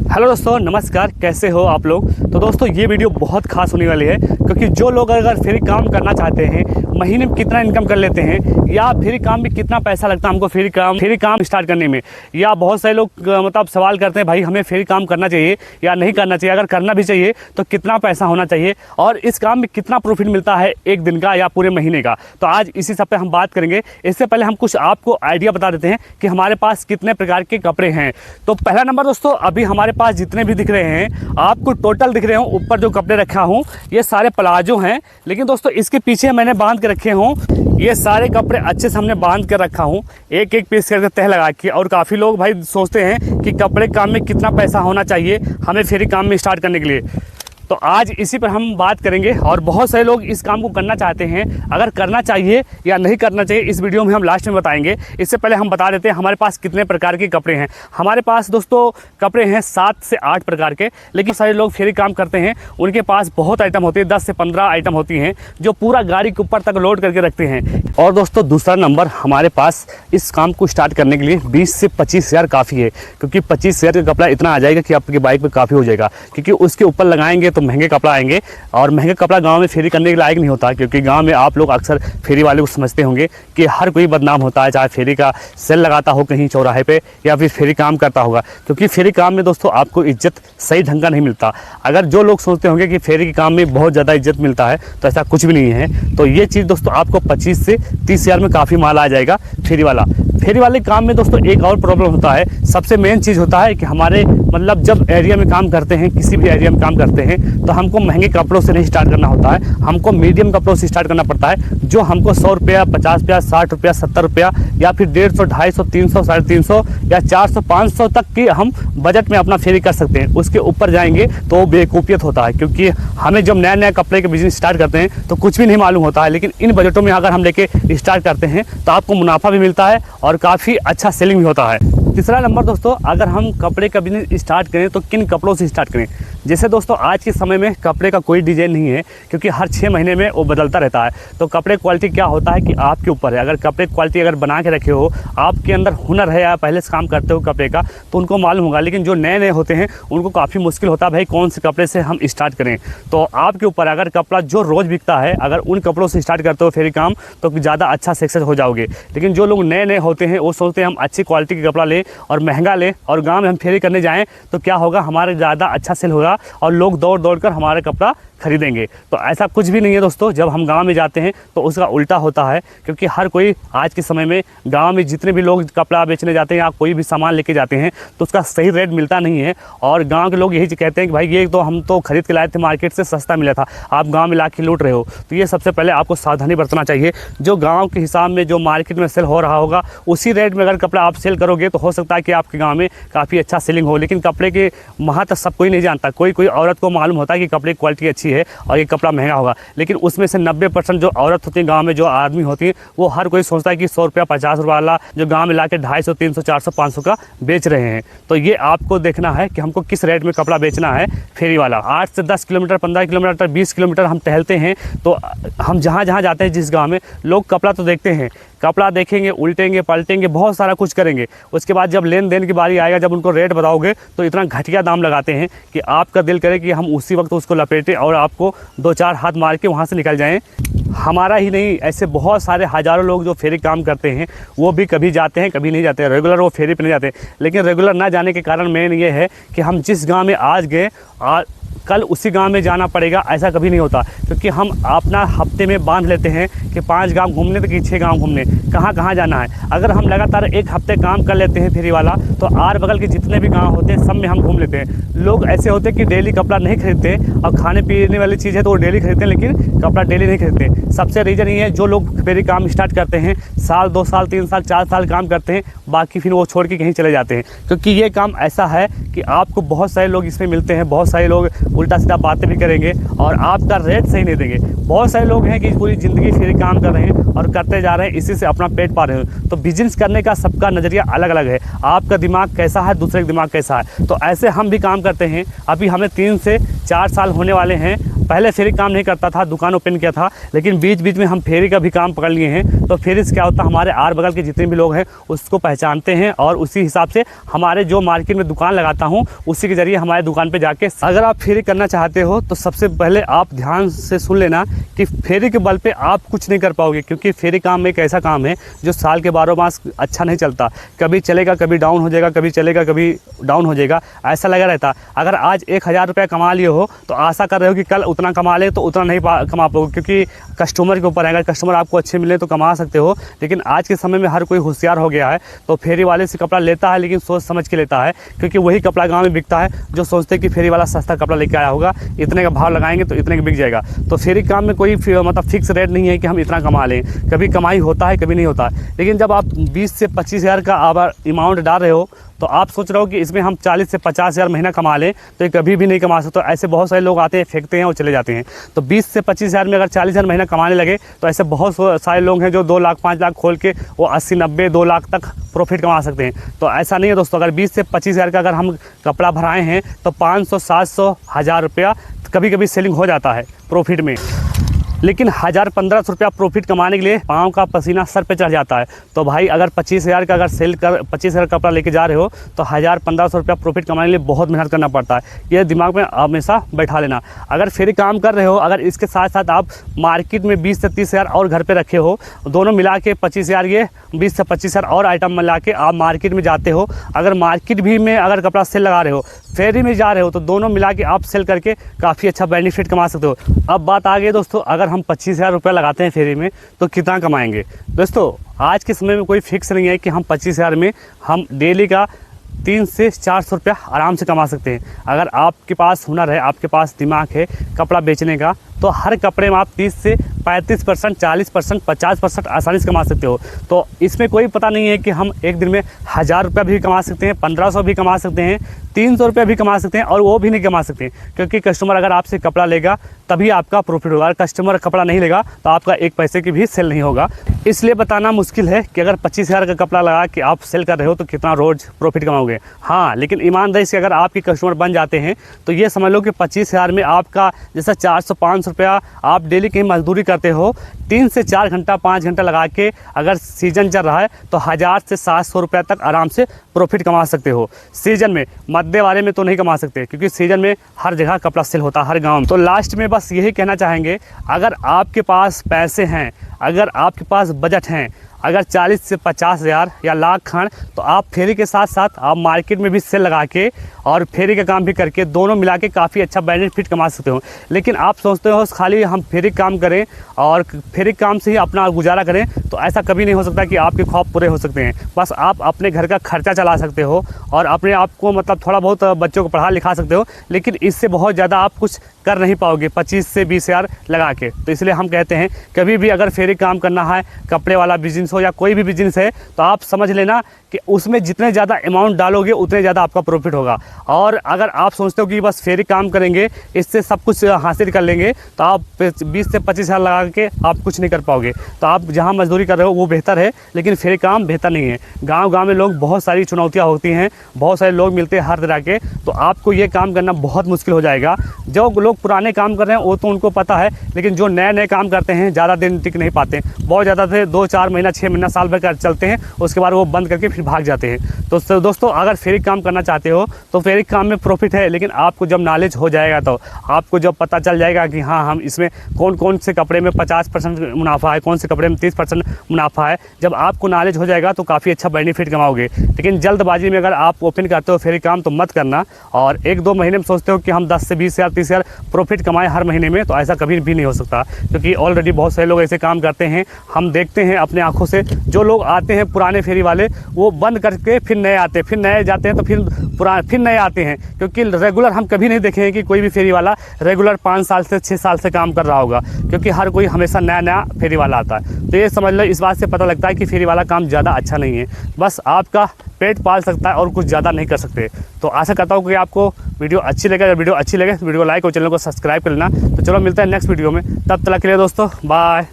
Hello दोस्तों, नमस्कार। कैसे हो आप लोग। तो दोस्तों ये वीडियो बहुत खास होने वाली है, क्योंकि जो लोग अगर फ्री काम करना चाहते हैं, महीने में कितना इनकम कर लेते हैं, या फ्री काम में कितना पैसा लगता है हमको फ्री काम स्टार्ट करने में, या बहुत सारे लोग मतलब सवाल करते हैं भाई हमें फ्री काम करना चाहिए या नहीं करना चाहिए, अगर करना भी चाहिए तो कितना पैसा होना चाहिए और इस काम में कितना प्रॉफिट मिलता है एक दिन का या पूरे महीने का। तो आज इसी सब पे हम बात करेंगे। इससे पहले हम कुछ आपको आइडिया बता देते हैं कि हमारे पास कितने प्रकार के कपड़े हैं। तो पहला नंबर दोस्तों, अभी हमारे पास जितने भी दिख रहे हैं आपको टोटल दिख रहे हो, ऊपर जो कपड़े रखा हूँ ये सारे प्लाजो हैं, लेकिन दोस्तों इसके पीछे मैंने बांध के रखे हों ये सारे कपड़े अच्छे से हमने बांध कर रखा हूँ, एक एक पीस करके तह लगा के। और काफ़ी लोग भाई सोचते हैं कि कपड़े काम में कितना पैसा होना चाहिए हमें फ्री काम में स्टार्ट करने के लिए। तो आज इसी पर हम बात करेंगे। और बहुत सारे लोग इस काम को करना चाहते हैं, अगर करना चाहिए या नहीं करना चाहिए इस वीडियो में हम लास्ट में बताएंगे। इससे पहले हम बता देते हैं हमारे पास कितने प्रकार के कपड़े हैं। हमारे पास दोस्तों कपड़े हैं 7 से 8 प्रकार के, लेकिन सारे लोग फ्री काम करते हैं उनके पास बहुत आइटम होती है, 10 से 15 आइटम होती हैं जो पूरा गाड़ी के ऊपर तक लोड करके रखते हैं। और दोस्तों दूसरा नंबर, हमारे पास इस काम को स्टार्ट करने के लिए 20 से 25 हज़ार काफ़ी है, क्योंकि 25 हज़ार का कपड़ा इतना आ जाएगा कि आपकी बाइक पर काफ़ी हो जाएगा, क्योंकि उसके ऊपर लगाएंगे तो महंगे कपड़ा आएंगे। और महंगा कपड़ा गांव में फेरी करने के लायक नहीं होता, क्योंकि गांव में आप लोग अक्सर फेरी वाले को समझते होंगे कि हर कोई बदनाम होता है, चाहे फेरी का सेल लगाता हो कहीं चौराहे पे या फिर फेरी काम करता होगा, क्योंकि फेरी काम में दोस्तों आपको इज्जत सही ढंग का नहीं मिलता। अगर जो लोग सोचते होंगे कि फेरी के काम में बहुत ज़्यादा इज्जत मिलता है तो ऐसा कुछ भी नहीं है। तो ये चीज़ दोस्तों आपको 25 से 30 हज़ार में काफ़ी माल आ जाएगा फेरी वाला। फेरी वाले काम में दोस्तों एक और प्रॉब्लम होता है, सबसे मेन चीज़ होता है कि हमारे मतलब जब एरिया में काम करते हैं, किसी भी एरिया में काम करते हैं, तो हमको महंगे कपड़ों से नहीं स्टार्ट करना होता है, हमको मीडियम कपड़ों से स्टार्ट करना पड़ता है, जो हमको 100 रुपया, 50 रुपया, 60 रुपया, 70 रुपया या फिर 150, 250, 300, 350 या 400, 500 तक की हम बजट में अपना फेरी कर सकते हैं। उसके ऊपर जाएंगे तो बेवकूफ़ियत होता है, क्योंकि हमें जब नया नया कपड़े के बिजनेस स्टार्ट करते हैं तो कुछ भी नहीं मालूम होता है, लेकिन इन बजटों में अगर हम लेके स्टार्ट करते हैं तो आपको मुनाफा भी मिलता है और काफ़ी अच्छा सेलिंग भी होता है। तीसरा नंबर दोस्तों, अगर हम कपड़े का बिजनेस स्टार्ट करें तो किन कपड़ों से स्टार्ट करें। जैसे दोस्तों आज के समय में कपड़े का कोई डिज़ाइन नहीं है, क्योंकि हर 6 महीने में वो बदलता रहता है। तो कपड़े क्वालिटी क्या होता है कि आपके ऊपर है। अगर कपड़े क्वालिटी अगर बना के रखे हो, आपके अंदर हुनर है या पहले से काम करते हो कपड़े का, तो उनको मालूम होगा। लेकिन जो नए नए होते हैं उनको काफ़ी मुश्किल होता है भाई कौन से कपड़े से हम स्टार्ट करें। तो आपके ऊपर, अगर कपड़ा जो रोज़ बिकता है अगर उन कपड़ों से स्टार्ट करते हो फेरी काम तो ज़्यादा अच्छा सक्सेस हो जाओगे। लेकिन जो लोग नए नए होते हैं वो सोचते हैं हम अच्छी क्वालिटी का कपड़ा लें और महंगा लें और गाँव में हम फेरी करने जाएँ तो क्या होगा, हमारे ज़्यादा अच्छा सेल होगा और लोग दौड़ दौड़ कर हमारा कपड़ा खरीदेंगे। तो ऐसा कुछ भी नहीं है दोस्तों। जब हम गांव में जाते हैं तो उसका उल्टा होता है, क्योंकि हर कोई आज के समय में गांव में जितने भी लोग कपड़ा बेचने जाते हैं या कोई भी सामान लेके जाते हैं तो उसका सही रेट मिलता नहीं है। और गांव के लोग यही कहते हैं कि भाई ये तो हम तो खरीद के लाए थे, मार्केट से सस्ता मिला था, आप गाँव में ला के लूट रहे हो। तो ये सबसे पहले आपको सावधानी बरतना चाहिए। जो गाँव के हिसाब में जो मार्केट में सेल हो रहा होगा उसी रेट में अगर कपड़ा आप सेल करोगे तो हो सकता है कि आपके गाँव में काफ़ी अच्छा सेलिंग हो। लेकिन कपड़े के महत्व सब कोई नहीं जानता। कोई कोई औरत को मालूम होता है कि कपड़े की क्वालिटी अच्छी है और ये कपड़ा महंगा होगा, लेकिन उसमें से 90% जो औरत होती है गांव में, जो आदमी होती है, वो हर कोई सोचता है कि 100 रुपया, 50 रुपया वाला जो गांव में लाके 250, 300, 400, 500 का बेच रहे हैं। तो ये आपको देखना है कि हमको किस रेट में कपड़ा बेचना है। फेरी वाला 8 से 10 किलोमीटर, 15 किलोमीटर, 20 किलोमीटर हम टहलते हैं, तो हम जहाँ जहाँ जाते हैं जिस गाँव में, लोग कपड़ा तो देखते हैं, कपड़ा देखेंगे, उल्टेंगे, पलटेंगे, बहुत सारा कुछ करेंगे। उसके बाद जब लेन देन की बारी आएगा, जब उनको रेट बताओगे तो इतना घटिया दाम लगाते हैं कि आपका दिल करे कि हम उसी वक्त उसको लपेटें और आपको 2-4 हाथ मार के वहाँ से निकल जाएं। हमारा ही नहीं, ऐसे बहुत सारे हज़ारों लोग जो फेरी काम करते हैं वो भी कभी जाते हैं कभी नहीं जाते हैं। रेगुलर वो फेरी पे नहीं जाते, लेकिन रेगुलर ना जाने के कारण मेन ये है कि हम जिस गाँव में आज गए कल उसी गांव में जाना पड़ेगा, ऐसा कभी नहीं होता। क्योंकि हम अपना हफ्ते में बांध लेते हैं कि 5 गांव घूमने तो कि 6 गांव घूमने, कहाँ कहाँ जाना है। अगर हम लगातार एक हफ्ते काम कर लेते हैं फेरी वाला तो आर बगल के जितने भी गांव होते हैं सब में हम घूम लेते हैं। लोग ऐसे होते हैं कि डेली कपड़ा नहीं खरीदते और खाने पीने वाली चीज़ है तो वो डेली खरीदते हैं, लेकिन कपड़ा डेली नहीं खरीदते। सबसे रीज़न ये है, जो लोग फेरी काम स्टार्ट करते हैं साल, 2 साल, 3 साल, 4 साल काम करते हैं, बाकी फिर वो छोड़ के कहीं चले जाते हैं। क्योंकि ये काम ऐसा है कि आपको बहुत सारे लोग इसमें मिलते हैं, बहुत सारे लोग उल्टा सीधा बातें भी करेंगे और आपका रेट सही नहीं देंगे। बहुत सारे लोग हैं कि पूरी ज़िंदगी फ्री काम कर रहे हैं और करते जा रहे हैं, इसी से अपना पेट पा रहे हैं। तो बिजनेस करने का सबका नज़रिया अलग अलग है। आपका दिमाग कैसा है, दूसरे का दिमाग कैसा है। तो ऐसे हम भी काम करते हैं। अभी हमें 3 से 4 साल होने वाले हैं पहले फेरी काम नहीं करता था, दुकान ओपन किया था, लेकिन बीच बीच में हम फेरी का भी काम पकड़ लिए हैं। तो फेरी से क्या होता है, हमारे आर बगल के जितने भी लोग हैं उसको पहचानते हैं और उसी हिसाब से हमारे जो मार्केट में दुकान लगाता हूँ उसी के ज़रिए हमारे दुकान पे जाके अगर आप फेरी करना चाहते हो तो सबसे पहले आप ध्यान से सुन लेना कि फेरी के बल पे आप कुछ नहीं कर पाओगे, क्योंकि फेरी काम एक ऐसा काम है जो साल के 12 मास अच्छा नहीं चलता। कभी चलेगा, कभी डाउन हो जाएगा, कभी चलेगा, कभी डाउन हो जाएगा, ऐसा लगा रहता। अगर आज 1000 रुपये कमा लिए हो तो आशा कर रहे हो कि कल उतना कमा ले, तो उतना नहीं कमा पाओगे, क्योंकि कस्टमर के ऊपर है। अगर कस्टमर आपको अच्छे मिले तो कमा सकते हो, लेकिन आज के समय में हर कोई होशियार हो गया है। तो फेरी वाले से कपड़ा लेता है, लेकिन सोच समझ के लेता है, क्योंकि वही कपड़ा गाँव में बिकता है जो सोचते हैं कि फेरी वाला सस्ता कपड़ा लेके आया होगा, इतने का भाव लगाएंगे तो इतने का बिक जाएगा। तो फेरी काम में कोई मतलब फिक्स रेट नहीं है कि हम इतना कमा लें, कभी कमाई होता है, कभी नहीं होता है। लेकिन जब आप 20 से 25 हज़ार का आप अमाउंट डाल रहे हो तो आप सोच रहे हो कि इसमें हम 40 से 50 हज़ार महीना कमा लें, तो ये कभी भी नहीं कमा सकते। तो ऐसे बहुत सारे लोग आते हैं, फेंकते हैं और चले जाते हैं। तो 20 से 25 हज़ार में अगर 40 हज़ार महीना कमाने लगे तो ऐसे बहुत सारे लोग हैं जो 2 लाख 5 लाख खोल के वो 80 90 2 लाख तक प्रॉफिट कमा सकते हैं। तो ऐसा नहीं है दोस्तों, अगर 20 से 25 हज़ार का अगर हम कपड़ा भराए हैं तो 500 700 1000 रुपया कभी कभी सेलिंग हो जाता है प्रॉफिट में। लेकिन 1000-1500 रुपया प्रॉफिट कमाने के लिए पाँव का पसीना सर पे चढ़ जाता है। तो भाई अगर 25 हज़ार का अगर सेल कर 25 हज़ार कपड़ा लेके जा रहे हो तो 1000-1500 रुपया प्रॉफिट कमाने के लिए बहुत मेहनत करना पड़ता है। ये दिमाग में हमेशा बैठा लेना। अगर फेरी काम कर रहे हो, अगर इसके साथ साथ आप मार्केट में 20 से 30 हज़ार और घर पे रखे हो, दोनों मिला के 25 हज़ार, ये 20 से 25 हज़ार और आइटम मिला के आप मार्केट में जाते हो। अगर मार्केट भी में अगर कपड़ा सेल लगा रहे हो, फेरी में जा रहे हो, तो दोनों मिला के आप सेल करके काफ़ी अच्छा बेनिफिट कमा सकते हो। अब बात आ गई दोस्तों, अगर हम 25 हज़ार रुपये लगाते हैं फेरी में तो कितना कमाएंगे। दोस्तों आज के समय में कोई फिक्स नहीं है कि हम 25 हज़ार में हम डेली का 300 से 400 रुपया आराम से कमा सकते हैं। अगर आपके पास हुनर है, आपके पास दिमाग है कपड़ा बेचने का, तो हर कपड़े में आप 30 से 35%, 40%, 50% आसानी से कमा सकते हो। तो इसमें कोई पता नहीं है कि हम एक दिन में 1000 रुपया भी कमा सकते हैं, 1500 भी कमा सकते हैं, 300 रुपया भी कमा सकते हैं, और वो भी नहीं कमा सकते हैं, क्योंकि कस्टमर अगर आपसे कपड़ा लेगा तभी आपका प्रॉफिट होगा। अगर कस्टमर कपड़ा नहीं लेगा तो आपका 1 पैसे की भी सेल नहीं होगा। इसलिए बताना मुश्किल है कि अगर 25 हज़ार का कपड़ा लगा के आप सेल कर रहे हो तो कितना रोज़ प्रॉफिट कमाओगे। हाँ, लेकिन ईमानदारी से अगर आपके कस्टमर बन जाते हैं तो ये समझ लो कि 25 हज़ार में आपका जैसा 400-500 रुपया आप डेली कहीं मजदूरी करते हो, 3 से 4 घंटा 5 घंटा लगा के अगर सीजन चल रहा है तो 1000 से 700 रुपया तक आराम से प्रॉफिट कमा सकते हो सीजन में। मध्य वाले में तो नहीं कमा सकते, क्योंकि सीजन में हर जगह कपड़ा सेल होता है, हर गांव में। तो लास्ट में बस यही कहना चाहेंगे, अगर आपके पास पैसे हैं, अगर आपके पास बजट हैं, अगर 40 से 50 हज़ार या लाख खंड, तो आप फेरी के साथ साथ आप मार्केट में भी सेल लगा के और फेरी का काम भी करके दोनों मिला के काफ़ी अच्छा बेनिफिट कमा सकते हो। लेकिन आप सोचते हो खाली हम फेरी काम करें और फेरी काम से ही अपना गुजारा करें, तो ऐसा कभी नहीं हो सकता कि आपके ख्वाब पूरे हो सकते हैं। बस आप अपने घर का खर्चा चला सकते हो और अपने आप को मतलब थोड़ा बहुत बच्चों को पढ़ा लिखा सकते हो, लेकिन इससे बहुत ज़्यादा आप कुछ कर नहीं पाओगे 25 से 20 हज़ार लगा के। तो इसलिए हम कहते हैं कभी भी अगर फेरी काम करना है, कपड़े वाला बिजनेस हो या कोई भी बिजनेस है, तो आप समझ लेना कि उसमें जितने ज़्यादा अमाउंट डालोगे उतने ज़्यादा आपका प्रॉफिट होगा। और अगर आप सोचते हो कि बस फेरी काम करेंगे इससे सब कुछ हासिल कर लेंगे, तो आप 20 से 25 हज़ार लगा के आप कुछ नहीं कर पाओगे। तो आप जहाँ मजदूरी कर रहे हो वो बेहतर है, लेकिन फेरी काम बेहतर नहीं है। गाँव में लोग बहुत सारी चुनौतियाँ होती हैं, बहुत सारे लोग मिलते हैं हर तरह के, तो आपको ये काम करना बहुत मुश्किल हो जाएगा। जो लोग पुराने काम कर रहे हैं वो तो उनको पता है, लेकिन जो नए नए काम करते हैं ज़्यादा दिन टिक नहीं पाते। बहुत ज़्यादा से 2-4 महीना 6 महीना साल भर कर चलते हैं, उसके बाद वो बंद करके फिर भाग जाते हैं। तो दोस्तों अगर फेरी काम करना चाहते हो तो फेरी काम में प्रॉफिट है, लेकिन आपको जब नॉलेज हो जाएगा, तो आपको जब पता चल जाएगा कि हाँ हम इसमें कौन कौन से कपड़े में 50% मुनाफा है, कौन से कपड़े में 30% मुनाफा है, जब आपको नॉलेज हो जाएगा तो काफ़ी अच्छा बेनिफिट कमाओगे। लेकिन जल्दबाजी में अगर आप ओपन करते हो फेरी काम तो मत करना, और 1-2 महीने में सोचते हो कि हम 10 से 20 हज़ार 30 हज़ार प्रॉफिट कमाएं हर महीने में, तो ऐसा कभी भी नहीं हो सकता, क्योंकि ऑलरेडी बहुत सारे लोग ऐसे काम करते हैं। हम देखते हैं अपने आंखों से, जो लोग आते हैं पुराने फेरी वाले वो बंद करके फिर नए आते हैं, फिर नए जाते हैं, तो फिर नए आते हैं, क्योंकि रेगुलर हम कभी नहीं देखे हैं कि कोई भी फेरी वाला रेगुलर 5 साल से 6 साल से काम कर रहा होगा, क्योंकि हर कोई हमेशा नया नया फेरी वाला आता है। तो ये समझ लो, इस बात से पता लगता है कि फेरी वाला काम ज़्यादा अच्छा नहीं है, बस आपका पेट पाल सकता है और कुछ ज़्यादा नहीं कर सकते। तो आशा करता हूँ कि आपको वीडियो अच्छी लगे। अगर वीडियो अच्छी लगे तो वीडियो को लाइक और चैनल को सब्सक्राइब कर लेना। तो चलो मिलते हैं नेक्स्ट वीडियो में, तब तक के लिए दोस्तों बाय।